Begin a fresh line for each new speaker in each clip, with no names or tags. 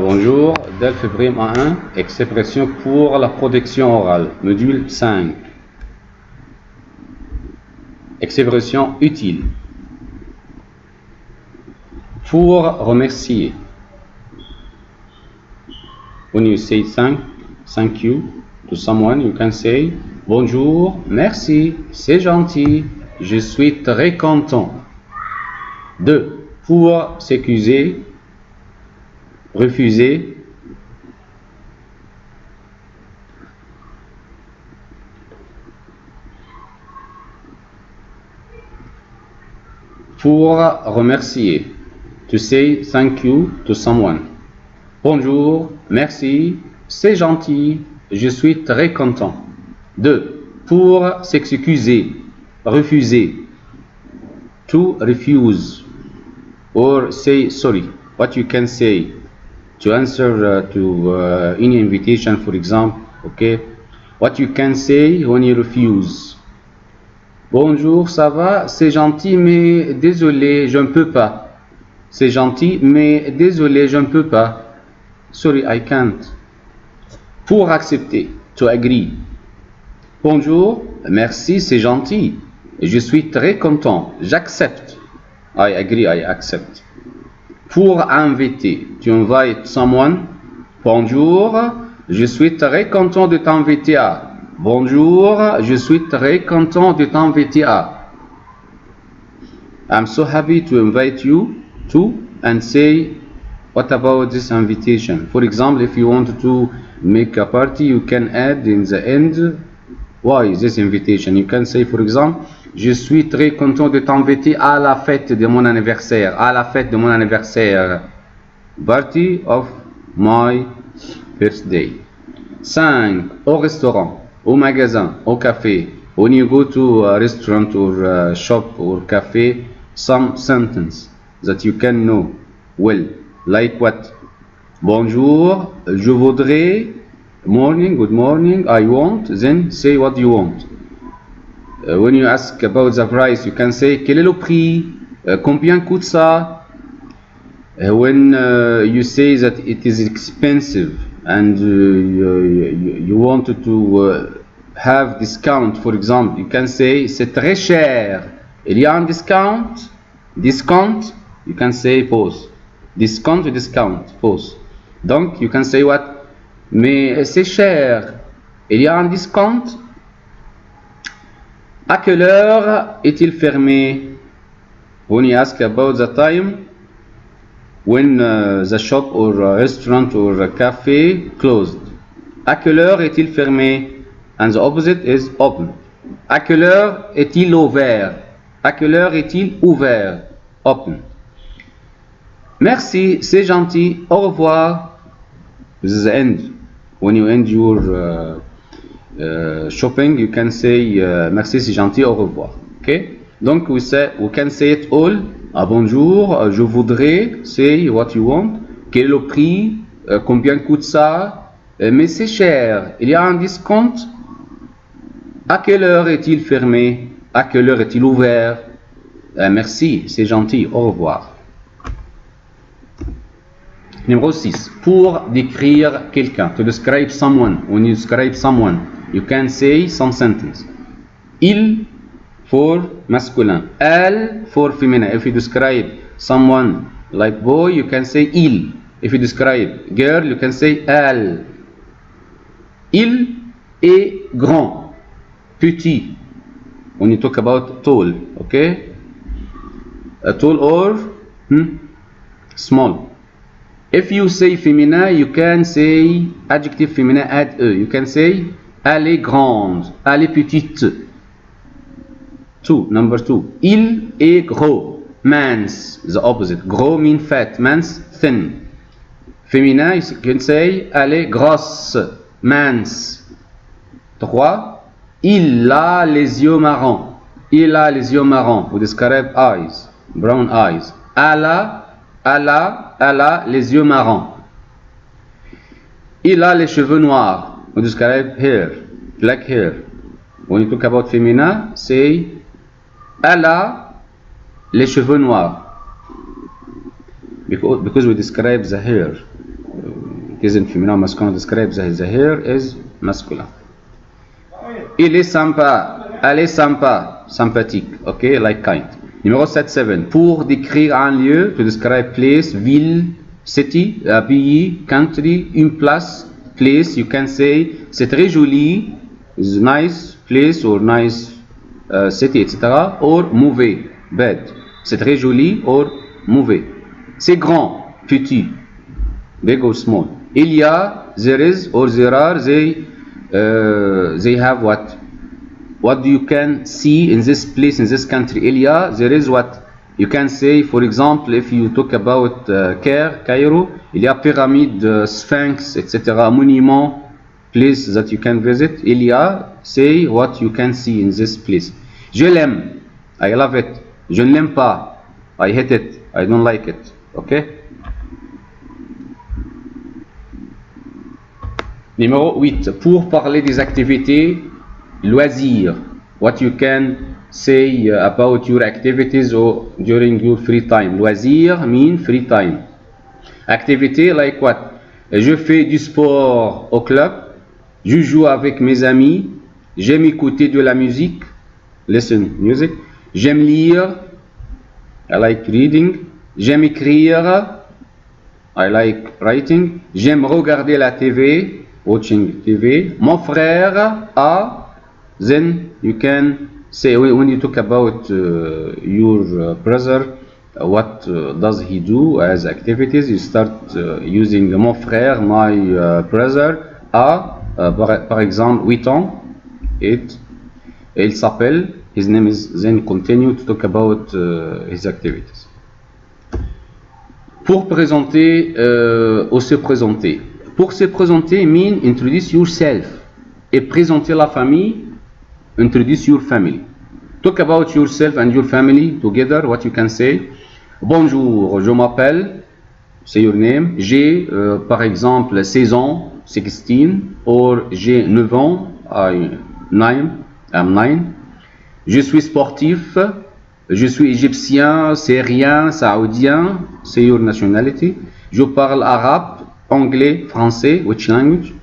Bonjour, DELF Prime A1, expression pour la protection orale, module 5. Expression utile. Pour remercier. When you say thank you to someone, you can say bonjour, merci, c'est gentil, je suis très content. 2. Pour s'excuser, refuser. Pour remercier, to say thank you to someone. Bonjour, merci, c'est gentil, je suis très content. 2. Pour s'excuser, refuser, to refuse, or say sorry. What you can say to answer to any invitation, for example, okay? What you can say when you refuse. Bonjour, ça va? C'est gentil, mais désolé, je ne peux pas. C'est gentil, mais désolé, je ne peux pas. Sorry, I can't. Pour accepter, to agree. Bonjour, merci, c'est gentil. Je suis très content. J'accepte. I agree, I accept. Pour inviter, to invite someone. Bonjour, je suis très content de t'inviter à. Bonjour, je suis très content de t'inviter à. I'm so happy to invite you to, and say, what about this invitation? For example, if you want to make a party, you can add in the end, why this invitation? You can say, for example, je suis très content de t'inviter à la fête de mon anniversaire. À la fête de mon anniversaire. Party of my birthday. 5. Au restaurant, au magasin, au café. When you go to a restaurant or a shop or cafe, some sentence that you can know well. Like what? Bonjour, je voudrais. Morning, good morning, I want. Then say what you want. When you ask about the price, you can say quel est le prix? Combien coûte ça? When you say that it is expensive and you want to have discount, for example, you can say c'est très cher. Il y a un discount? Discount? You can say pause. Discount, discount, pause. Donc, you can say what? Mais c'est cher. Il y a un discount? À quelle heure est-il fermé? When you ask about the time, when the shop or a restaurant or a cafe closed. À quelle heure est-il fermé? And the opposite is open. À quelle heure est-il ouvert? À quelle heure est-il ouvert? Open. Merci, c'est gentil, au revoir. This is the end. When you end your shopping, you can say merci, c'est gentil, au revoir. Okay? Donc we can say it all. Bonjour, je voudrais, say what you want. Quel est le prix? Combien coûte ça? Mais c'est cher. Il y a un discount? À quelle heure est-il fermé? À quelle heure est-il ouvert? Merci, c'est gentil, au revoir. Numéro 6. Pour décrire quelqu'un. To describe someone. When you describe someone, you can say some sentence. Il for masculine. Elle for feminine. If you describe someone like boy, you can say il. If you describe girl, you can say elle. Il est grand. Petit. When you talk about tall. Okay? Tall or small. If you say féminin, you can say adjective féminin add e. You can say elle est grande, elle est petite. 2. Number 2. Il est gros. Man's, the opposite. Gros mean fat. Man's thin. Féminin, you can say elle est grosse. Man's. 3. Il a les yeux marrons. Il a les yeux marrons. We describe eyes. Brown eyes. Elle a les yeux marrons. Il a les cheveux noirs. We describe hair, black hair. When you talk about féminin, say elle a les cheveux noirs. Because we describe the hair. isn't feminine, masculine describes the hair is masculine. Il est sympa, elle est sympa, sympathique, ok, like kind. Numéro 7. Pour décrire un lieu, to describe place, ville, city, pays, country, une place, place, you can say c'est très joli, is nice place or nice city, etc. Or mauvais, bad. C'est très joli or mauvais. C'est grand, petit, big or small. Il y a, there is or there are, they have what? What you can see in this place, in this country? Il y a, there is what? You can say, for example, if you talk about Cairo, il y a pyramide, sphinx, etc. Monument, place that you can visit. Il y a, say what you can see in this place. Je l'aime, I love it. Je ne l'aime pas, I hate it, I don't like it. Ok? Numéro 8. Pour parler des activités, loisirs. What you can say about your activities or during your free time. Loisirs mean free time. Activité like what? Je fais du sport au club. Je joue avec mes amis. J'aime écouter de la musique. Listen music. J'aime lire. I like reading. J'aime écrire. I like writing. J'aime regarder la TV. Watching TV. Mon frère a. Then you can say when you talk about your brother, what does he do as activities? You start using mon frère, my brother a par exemple 8 ans. Il s'appelle. His name is. Then continue to talk about his activities. Pour présenter ou se présenter. Pour se présenter mean introduce yourself et présenter la famille. Introduce your family. Talk about yourself and your family together. What you can say. Bonjour, je m'appelle. Say your name. J'ai par exemple 16 ans, 16. Or j'ai 9 ans, I'm 9. Je suis sportif. Je suis égyptien, syrien, saoudien. Say your nationality. Je parle arabe, anglais, français. Which language?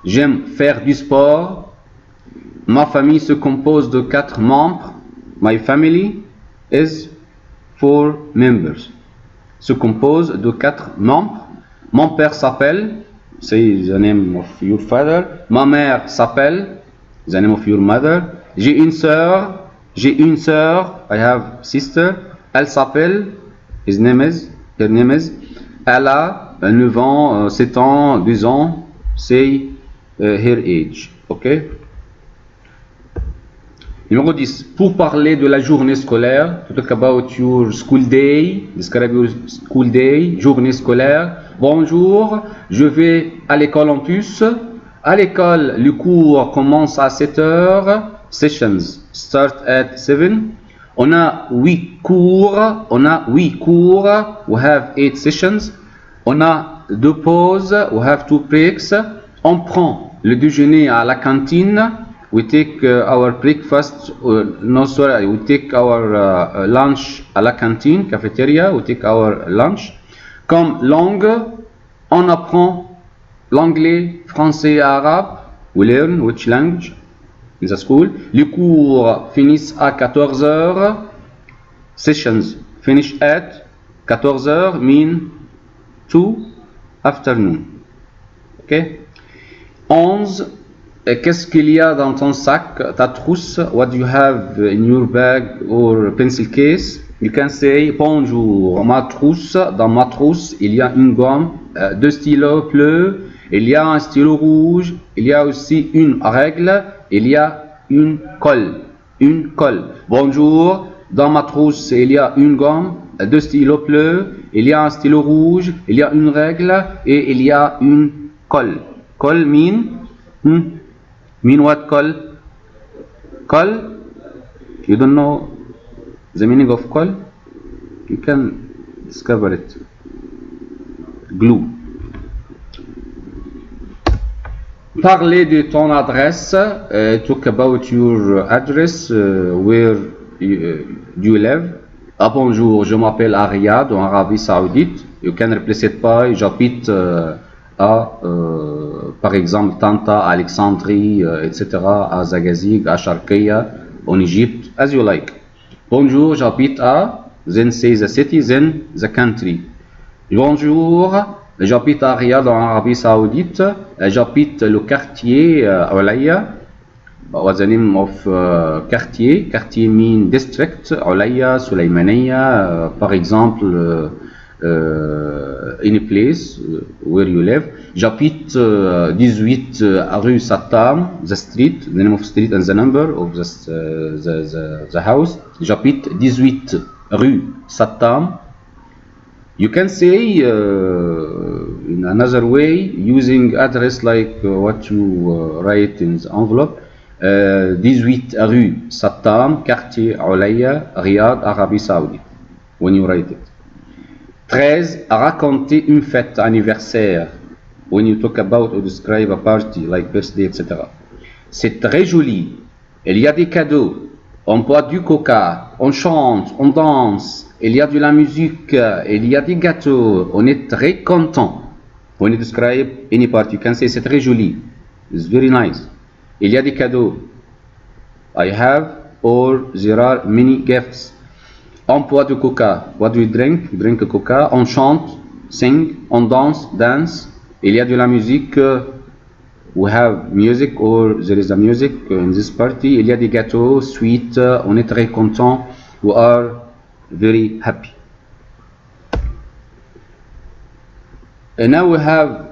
J'aime faire du sport. Ma famille se compose de 4 membres. My family is 4 members. Se compose de 4 membres. Mon père s'appelle, say the name of your father. Ma mère s'appelle, the name of your mother. J'ai une sœur, I have sister. Elle s'appelle, her name is. Elle a 9 ans, 7 ans, 12 ans. Say her age. Ok? Numéro 10. Pour parler de la journée scolaire, to talk about your school day, describe your school day, journée scolaire. Bonjour, je vais à l'école en bus. À l'école, le cours commence à 7 heures. Sessions start at 7. On a 8 cours. We have 8 sessions. On a 2 pauses. We have 2 breaks. On prend le déjeuner à la cantine. We take our breakfast, we take our lunch à la cantine, cafétéria, we take our lunch. Comme langue, on apprend l'anglais, français, arabe. We learn which language in the school. Les cours finissent à 14 heures. Sessions finish at 14 heures mean 2 afternoon. Ok? 11. Qu'est-ce qu'il y a dans ton sac, ta trousse? What do you have in your bag or pencil case? You can say bonjour, dans ma trousse, il y a une gomme, 2 stylos bleus, il y a un stylo rouge, il y a aussi une règle, il y a une colle. Bonjour, dans ma trousse, il y a une gomme, 2 stylos bleus, il y a un stylo rouge, il y a une règle et il y a une colle. Colle mean what? Colle? You don't know the meaning of colle? You can discover it. Glue. Parler de ton adresse. Talk about your address. Where you live. Ah bonjour, je m'appelle Ariad en Arabie Saoudite. You can replace it by j'habite à, par exemple, Tanta, à Alexandrie, etc., à Zagazig, à Sharqiya, en Égypte, as you like. Bonjour, j'habite à, then say the city, then the country. Bonjour, j'habite à Riyad en Arabie Saoudite, j'habite le quartier Olaya. What's the name of quartier? Quartier mean district, Olaya, Sulaymaniya, par exemple, in a place where you live. J'habite 18 rue Sattam, the street, the name of street and the number of the house. J'habite 18 rue Sattam. You can say in another way using address like what you write in the envelope. 18 rue Sattam, quartier Olaya, Riyad, Arabie Saoudite. When you write it. 13. Raconter une fête anniversaire. When you talk about or describe a party like birthday, etc. C'est très joli. Il y a des cadeaux. On boit du coca. On chante. On danse. Il y a de la musique. Il y a des gâteaux. On est très content. When you describe any party, you can say c'est très joli. It's very nice. Il y a des cadeaux. I have or there are many gifts. On boit du coca. What do we drink? We drink coca. On chante, sing. On danse, dance. Il y a de la musique. We have music or there is a music in this party. Il y a des gâteaux, sweet. On est très content. We are very happy. And now we have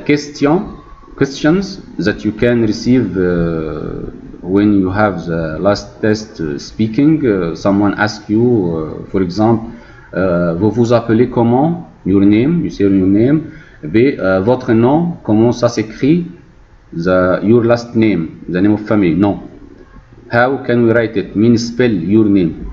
questions that you can receive when you have the last test speaking. Someone asks you, for example, vous vous appelez comment? Your name, you say your name. B, votre nom, comment ça s'écrit? Your last name, the name of family. No. How can we write it? Mean spell your name.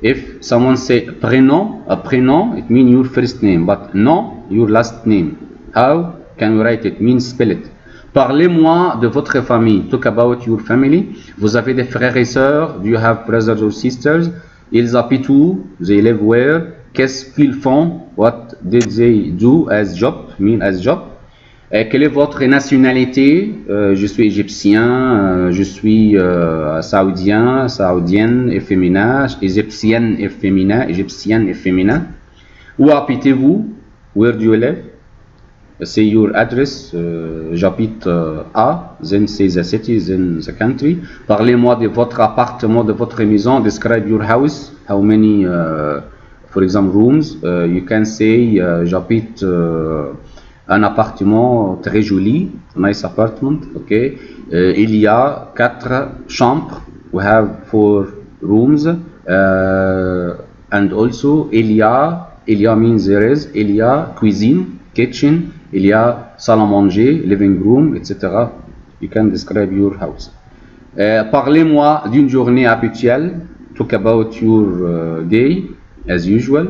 If someone say prénom, a prénom, it means your first name, but nom, your last name. How can we write it? Mean spell it. Parlez-moi de votre famille. Talk about your family. Vous avez des frères et sœurs. Do you have brothers or sisters? Ils habitent où? They live where? Qu'est-ce qu'ils font? What did they do as job? Mean as job. Quelle est votre nationalité? Je suis égyptien. Je suis saoudien, saoudienne et féminin. Égyptienne et féminin. Égyptienne et féminin. Où habitez-vous? Where do you live? Say your address. J'habite à. Then say the city, then the country. Parlez-moi de votre appartement, de votre maison. Describe your house. How many, for example, rooms? You can say j'habite un appartement très joli. Nice apartment. Okay. Il y a 4 chambres. We have 4 rooms. And also il y a means there is. Il y a cuisine, kitchen. Il y a salle à manger, living room, etc. You can describe your house. Parlez-moi d'une journée habituelle. Talk about your day, as usual.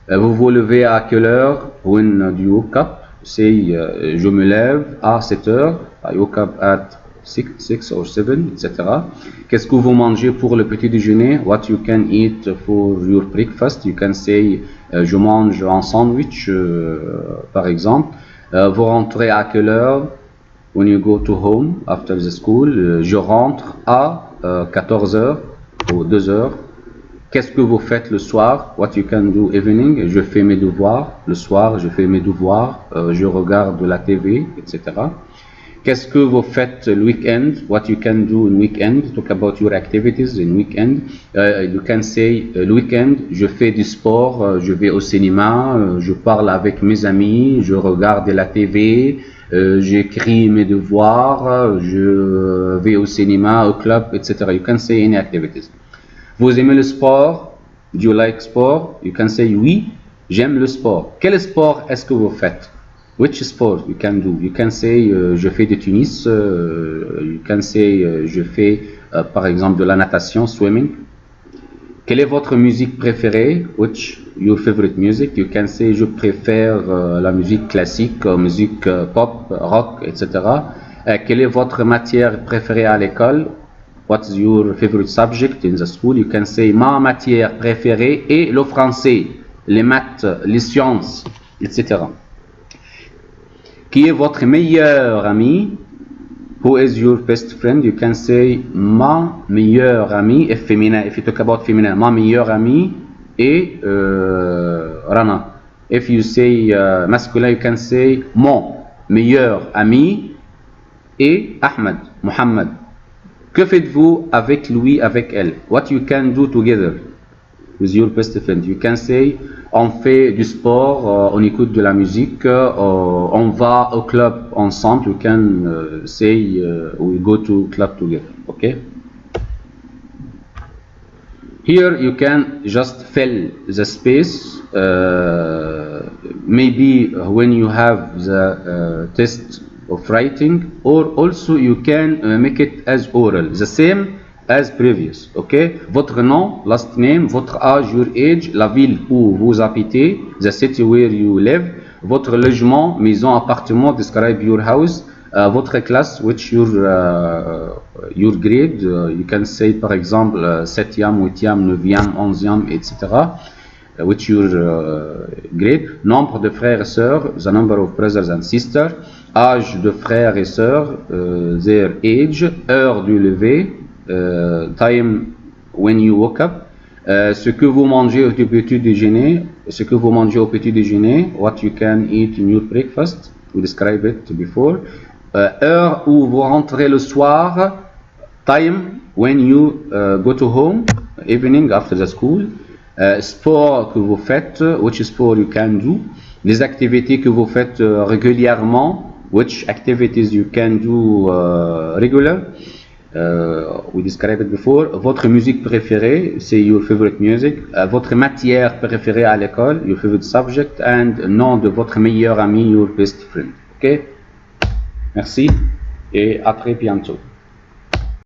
Vous vous levez à quelle heure? When do you wake up? Say, je me lève à 7 heures. I woke up at 6 or 7, etc. Qu'est-ce que vous mangez pour le petit déjeuner? What you can eat for your breakfast? You can say, je mange un sandwich, par exemple. Vous rentrez à quelle heure? When you go to home after the school. Je rentre à 14 heures ou 2 heures. Qu'est-ce que vous faites le soir? What you can do evening? Je fais mes devoirs. Le soir, je fais mes devoirs. Je regarde la TV, etc. Qu'est-ce que vous faites le week-end? What you can do in weekend? Talk about your activities in weekend. You can say le week-end, je fais du sport, je vais au cinéma, je parle avec mes amis, je regarde la TV, j'écris mes devoirs, je vais au cinéma, au club, etc. You can say any activities. Vous aimez le sport? Do you like sport? You can say oui, j'aime le sport. Quel sport est-ce que vous faites? Which sport you can do? You can say je fais du tennis. You can say je fais par exemple de la natation, swimming. Quelle est votre musique préférée? Which your favorite music? You can say je préfère la musique classique, musique pop, rock, etc. Quelle est votre matière préférée à l'école? What's your favorite subject in the school? You can say ma matière préférée est le français, les maths, les sciences, etc. Qui est votre meilleur ami? Who is your best friend? You can say ma meilleure amie. If féminin, if you talk about féminin, ma meilleure amie et Rana. If you say masculin, you can say mon meilleur ami et Ahmed, Mohammed. Que faites-vous avec lui, avec elle? What you can do together with your best friend? You can say on fait du sport, on écoute de la musique, on va au club ensemble. You can say we go to club together. Okay. Here you can just fill the space. Maybe when you have the test of writing, or also you can make it as oral, the same as previous. Okay. Votre nom, last name, votre âge, your age, la ville où vous habitez, the city where you live, votre logement, maison, appartement, describe your house, votre classe, which your grade, you can say par exemple 7e, 8e, 9e, 11e, etc. Which your grade, nombre de frères et sœurs, the number of brothers and sisters, âge de frères et sœurs, their age, heure du lever, time when you woke up, ce que vous mangez au petit déjeuner, ce que vous mangez au petit déjeuner, what you can eat in your breakfast, we described it before, heure où vous rentrez le soir, time when you go to home, evening after the school, sport que vous faites, which sport you can do, les activités que vous faites régulièrement, which activities you can do regular. We described it before. Votre musique préférée, c'est your favorite music. Votre matière préférée à l'école, your favorite subject, and nom de votre meilleur ami, your best friend. Ok? Merci et à très bientôt.